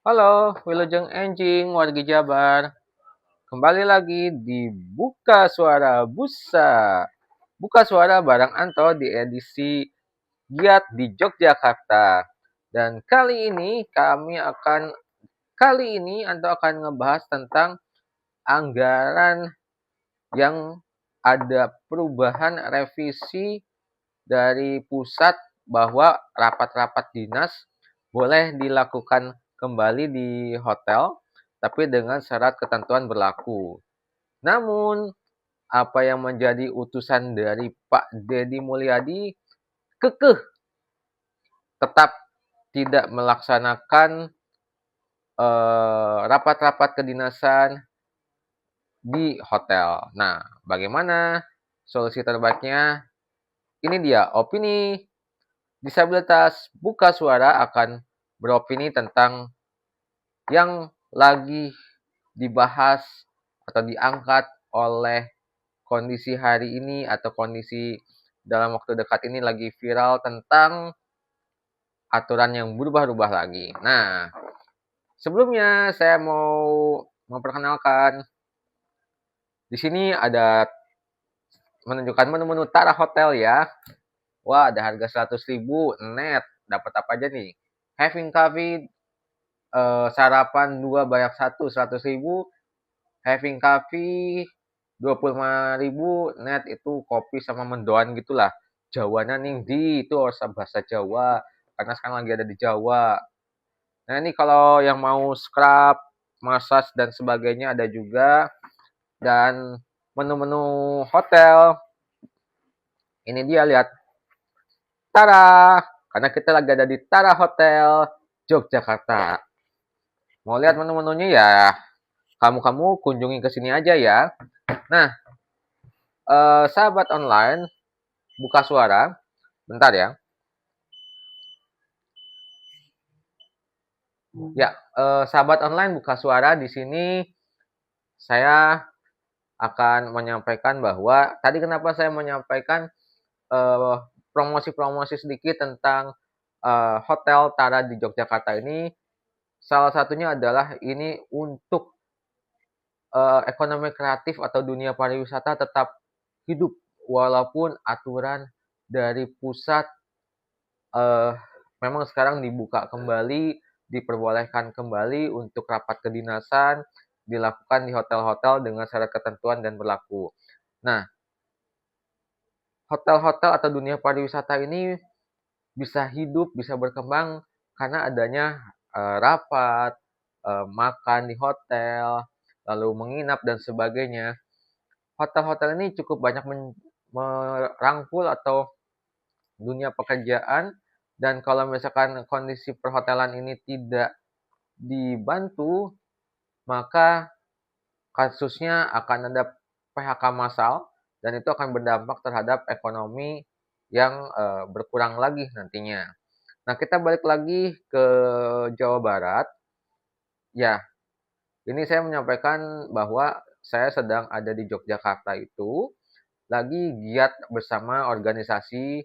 Halo, Wilujeng Enjing, wargi Jabar. Kembali lagi di Buka Suara Busa. Buka Suara bareng Anto di edisi Giat di Yogyakarta. Dan kali ini Anto akan ngebahas tentang anggaran yang ada perubahan revisi dari pusat bahwa rapat-rapat dinas boleh dilakukan kembali di hotel, tapi dengan syarat ketentuan berlaku. Namun, apa yang menjadi utusan dari Pak Deddy Mulyadi kekeh tetap tidak melaksanakan rapat-rapat kedinasan di hotel. Nah, bagaimana solusi terbaiknya? Ini dia opini disabilitas buka suara akan beropini tentang yang lagi dibahas atau diangkat oleh kondisi hari ini atau kondisi dalam waktu dekat ini lagi viral tentang aturan yang berubah-ubah lagi. Nah, sebelumnya saya mau memperkenalkan di sini ada menunjukkan menu-menu Tara Hotel ya. Wah, ada harga 100.000 net. Dapat apa aja nih? Having coffee sarapan 2 bayar 1 100.000. Having coffee 25.000 net itu kopi sama mendoan gitulah. Jawana nih di itu harus bahasa Jawa karena sekarang lagi ada di Jawa. Nah, ini kalau yang mau scrub, massage dan sebagainya ada juga dan menu-menu hotel. Ini dia lihat Tara karena kita lagi ada di Tara Hotel Yogyakarta. Mau lihat menu-menunya ya kamu-kamu kunjungi ke sini aja ya. Nah, sahabat online buka suara. Bentar ya. Ya, sahabat online buka suara di sini saya akan menyampaikan bahwa tadi kenapa saya menyampaikan promosi-promosi sedikit tentang hotel Tara di Yogyakarta ini. Salah satunya adalah ini untuk ekonomi kreatif atau dunia pariwisata tetap hidup walaupun aturan dari pusat eh, memang sekarang dibuka kembali, diperbolehkan kembali untuk rapat kedinasan dilakukan di hotel-hotel dengan syarat ketentuan dan berlaku. Nah, hotel-hotel atau dunia pariwisata ini bisa hidup, bisa berkembang karena adanya rapat, makan di hotel, lalu menginap dan sebagainya. Hotel-hotel ini cukup banyak merangkul atau dunia pekerjaan dan kalau misalkan kondisi perhotelan ini tidak dibantu, maka kasusnya akan ada PHK massal dan itu akan berdampak terhadap ekonomi yang berkurang lagi nantinya. Nah, kita balik lagi ke Jawa Barat. Ya, ini saya menyampaikan bahwa saya sedang ada di Yogyakarta itu lagi giat bersama organisasi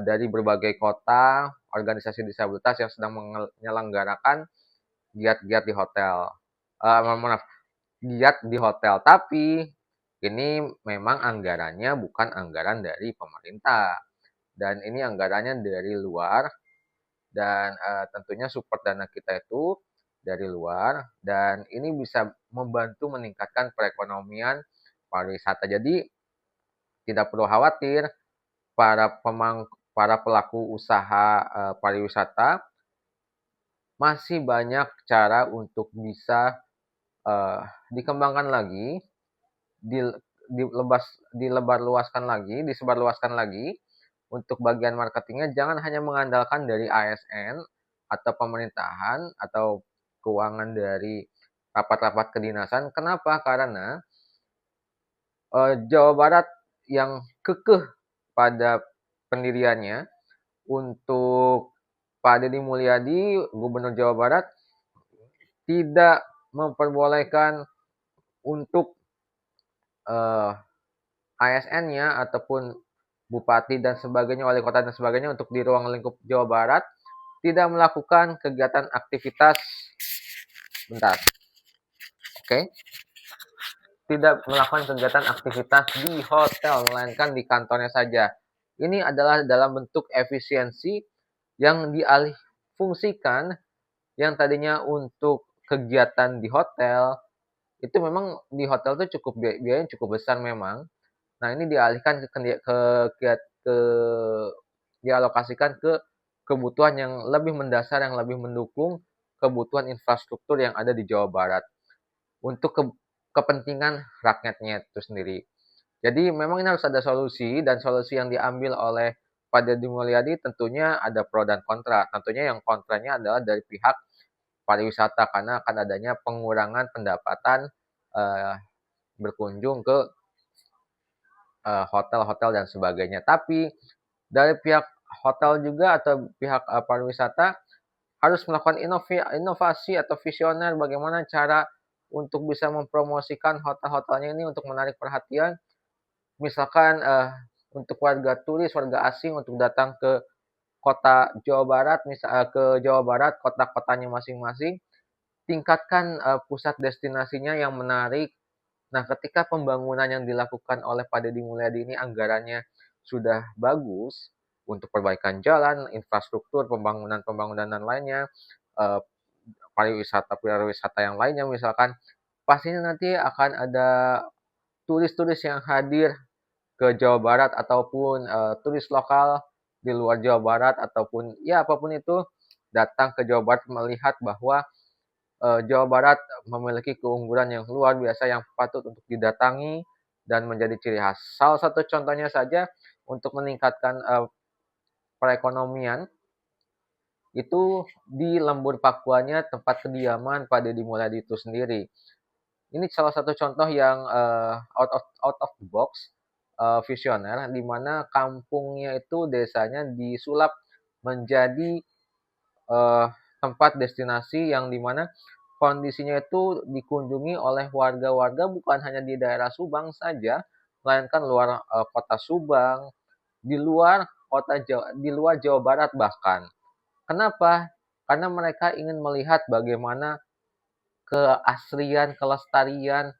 dari berbagai kota, organisasi disabilitas yang sedang menyelenggarakan giat-giat di hotel. Maaf, giat di hotel. Tapi ini memang anggarannya bukan anggaran dari pemerintah. Dan ini anggarannya dari luar. Dan tentunya support dana kita itu dari luar. Dan ini bisa membantu meningkatkan perekonomian pariwisata. Jadi tidak perlu khawatir para pelaku usaha pariwisata masih banyak cara untuk bisa dikembangkan lagi, disebarluaskan lagi untuk bagian marketingnya jangan hanya mengandalkan dari ASN atau pemerintahan atau keuangan dari rapat-rapat kedinasan. Kenapa? Karena Jawa Barat yang kekeh pada pendiriannya untuk Pak Deddy Mulyadi, Gubernur Jawa Barat, tidak memperbolehkan untuk ASN-nya ataupun bupati dan sebagainya, wali kota dan sebagainya untuk di ruang lingkup Jawa Barat tidak melakukan kegiatan aktivitas bentar. Oke. Tidak melakukan kegiatan aktivitas di hotel, melainkan di kantornya saja. Ini adalah dalam bentuk efisiensi yang dialih fungsikan yang tadinya untuk kegiatan di hotel, itu memang di hotel tuh cukup biayanya cukup besar memang. Nah, ini dialihkan ke dialokasikan ke kebutuhan yang lebih mendasar, yang lebih mendukung kebutuhan infrastruktur yang ada di Jawa Barat untuk kepentingan rakyatnya itu sendiri. Jadi memang ini harus ada solusi, dan solusi yang diambil oleh Pak Deddy Mulyadi tentunya ada pro dan kontra. Tentunya yang kontranya adalah dari pihak pariwisata karena akan adanya pengurangan pendapatan uh, berkunjung ke hotel-hotel dan sebagainya. Tapi dari pihak hotel juga atau pihak pariwisata harus melakukan inovasi atau visioner bagaimana cara untuk bisa mempromosikan hotel-hotelnya ini untuk menarik perhatian. Misalkan untuk warga turis, warga asing untuk datang ke kota Jawa Barat, ke Jawa Barat, kota-kotanya masing-masing, tingkatkan pusat destinasinya yang menarik. Nah, ketika pembangunan yang dilakukan oleh Pak Deddy Mulyadi ini anggarannya sudah bagus untuk perbaikan jalan, infrastruktur, pembangunan dan lainnya, eh, pariwisata yang lainnya misalkan, pastinya nanti akan ada turis-turis yang hadir ke Jawa Barat ataupun turis lokal di luar Jawa Barat ataupun ya apapun itu datang ke Jawa Barat melihat bahwa Jawa Barat memiliki keunggulan yang luar biasa yang patut untuk didatangi dan menjadi ciri khas. Salah satu contohnya saja untuk meningkatkan perekonomian itu di Lembur Pakuannya tempat kediaman Pak Deddy Mulyadi itu sendiri. Ini salah satu contoh yang out of the box, visioner, di mana kampungnya itu desanya disulap menjadi tempat destinasi yang dimana kondisinya itu dikunjungi oleh warga-warga bukan hanya di daerah Subang saja, melainkan luar kota Subang, di luar di luar Jawa Barat bahkan. Kenapa? Karena mereka ingin melihat bagaimana keaslian, kelestarian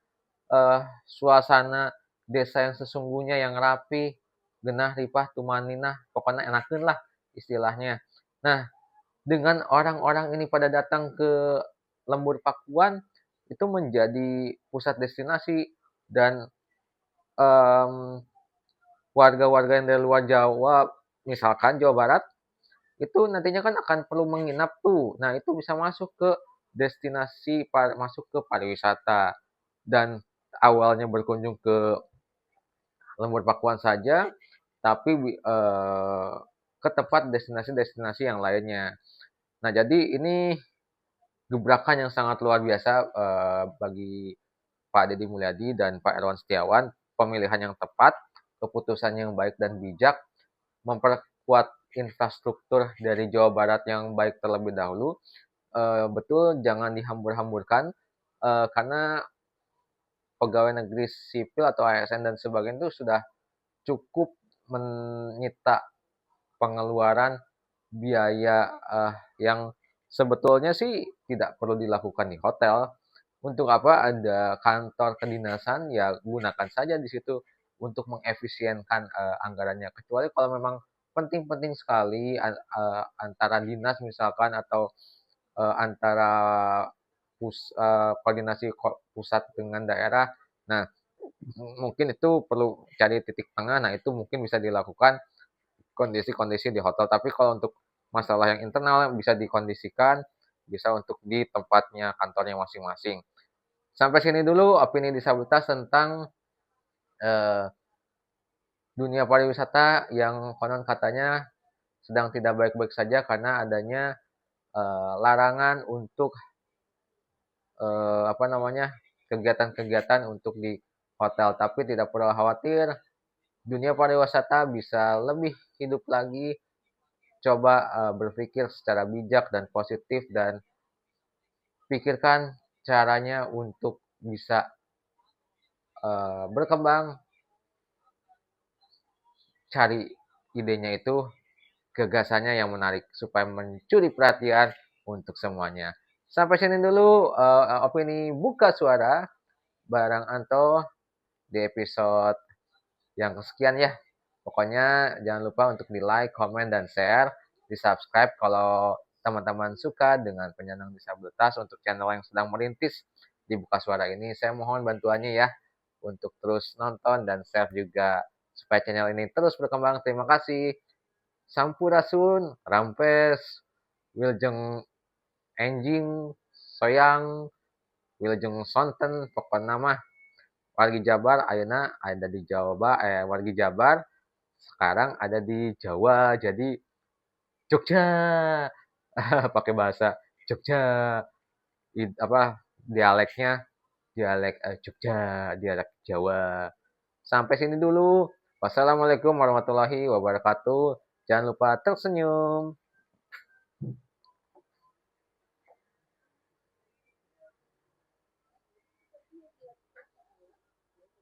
suasana desa yang sesungguhnya yang rapi, genah, ripah, tumaninah, pokoknya enakeun lah istilahnya. Nah, dengan orang-orang ini pada datang ke Lembur Pakuan, itu menjadi pusat destinasi dan um, warga-warga yang dari luar Jawa, misalkan Jawa Barat, itu nantinya kan akan perlu menginap tuh. Nah, itu bisa masuk ke destinasi, masuk ke pariwisata. Dan awalnya berkunjung ke Lembur Pakuan saja, tapi ke tempat destinasi-destinasi yang lainnya. Nah, jadi ini gebrakan yang sangat luar biasa bagi Pak Deddy Mulyadi dan Pak Erwan Setiawan, pemilihan yang tepat, keputusan yang baik dan bijak, memperkuat infrastruktur dari Jawa Barat yang baik terlebih dahulu. Betul, jangan dihambur-hamburkan karena pegawai negeri sipil atau ASN dan sebagainya itu sudah cukup menyita pengeluaran biaya yang sebetulnya sih tidak perlu dilakukan di hotel. Untuk apa ada kantor kedinasan, ya gunakan saja di situ untuk mengefisienkan anggarannya. Kecuali kalau memang penting-penting sekali antara dinas misalkan atau antara koordinasi pusat dengan daerah. Nah, mungkin itu perlu cari titik tengah. Nah, itu mungkin bisa dilakukan kondisi-kondisi di hotel. Tapi kalau untuk masalah yang internal bisa dikondisikan, bisa untuk di tempatnya kantornya masing-masing. Sampai sini dulu opini disabilitas tentang eh, dunia pariwisata yang konon katanya sedang tidak baik-baik saja karena adanya larangan untuk apa namanya kegiatan-kegiatan untuk di hotel. Tapi tidak perlu khawatir, dunia pariwisata bisa lebih hidup lagi. Coba berpikir secara bijak dan positif dan pikirkan caranya untuk bisa berkembang, cari idenya itu, gagasannya yang menarik supaya mencuri perhatian untuk semuanya. Sampai sini dulu opini buka suara bareng Anto di episode yang kesekian ya. Pokoknya jangan lupa untuk di like, comment, dan share. Di subscribe kalau teman-teman suka dengan penyandang disabilitas untuk channel yang sedang merintis di Buka Suara ini. Saya mohon bantuannya ya untuk terus nonton dan share juga supaya channel ini terus berkembang. Terima kasih. Sampurasun, Rampes, Wilujeng Enjing, Soyang, Wilujeng Sonten, pokoknya mah wargi Jabar ayeuna ada di Jawa, wargi Jabar sekarang ada di Jawa, jadi Jogja. Pakai bahasa Jogja, dialeknya dialek Jogja, dialek Jawa. Sampai sini dulu. Wassalamualaikum warahmatullahi wabarakatuh. Jangan lupa tersenyum.